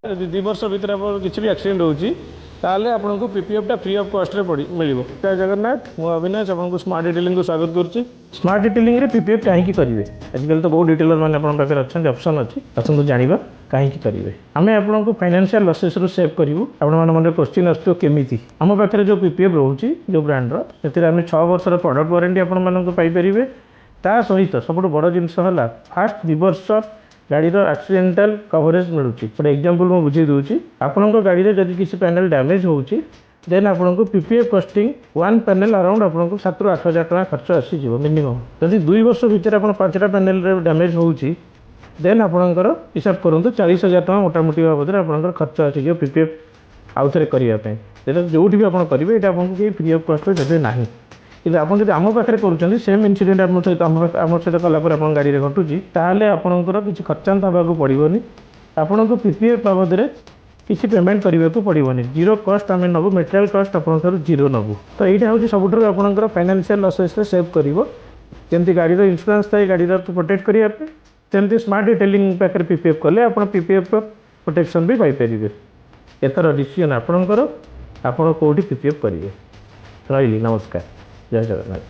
यदि 2 वर्ष भितर आप किसी भी एक्सीडेंट होची ताले आपको पीपीएफटा फ्री ऑफ कॉस्ट रे पड़ी मिलिबो। जय जगन्नाथ मु अविनाश आपको स्मार्ट डिटेलिंग को स्वागत करुच्ची। स्मार्ट डिटेलिंग रे पीपीएफ कहीं करेंगे आजकल तो बहुत डिटेलर मैंने पाखे अच्छा ऑप्शन अच्छी आसतु जाना कहीं करेंगे आम आपको फाइनेंशियल लसेस रु सेव करूँ। आपण मन क्वेश्चन आसो केमी आम पाखे जो पीपीएफ रोचे जो ब्रांडर से 6 वर्षर प्रडक्ट वारंटी आपंपारे ता सहित सब बड़ जिनस है फास्ट 2 वर्ष गाड़ी एक्सीडेंटल कवरेज मिलूँ। गोटे एग्जांपल मुझे बुझे दूसरी आपण गाड़ी में जब किसी पैनल डैमेज होची देन आपको पीपीएफ कस्टिंग 1 पैनल अराउंड आपको 7 ରୁ 8 हज़ार टका खर्च आसीज मिनिमम। जब 2 वर्ष भितर आप 5टा पैनल डैमेज होची देन आपंकर हिसाब करूँ 40,000 टका मोटामोटी बाबद आप खर्च आसीज पीपीएफ आउ थे करने जो भी आप करेंगे ये आपको फ्री ऑफ कस्ट देते ना कि आप आम पाखे कर सेम इनसीडेंट आम सहित आम सहित कलापर आप गाड़ी में घटुची ताल आपंकर किसी खर्चांत हाँ पड़ोनी आपन को पीपीएफ बाबद किसी पेमेंट करने को पड़ोनी जीरो कस्ट आम नबू मेटेरियल कस्ट आप जीरो नबू। तो यहाँ हूँ सबुठ आपंकर फाइनेंशियल लसेस सेव करमती गाड़ी इंश्योरेंस थाए गाड़ी प्रोटेक्ट करने सेमती स्मार्ट डिटेलिंग पाखे पीपीएफ कले आप पीपीएफ प्रोटेक्शन भी पाइपर। एथर डिसीजन आपणकर आप कौटी पीपीएफ करेंगे। रही नमस्कार। जय जगन्नाथ।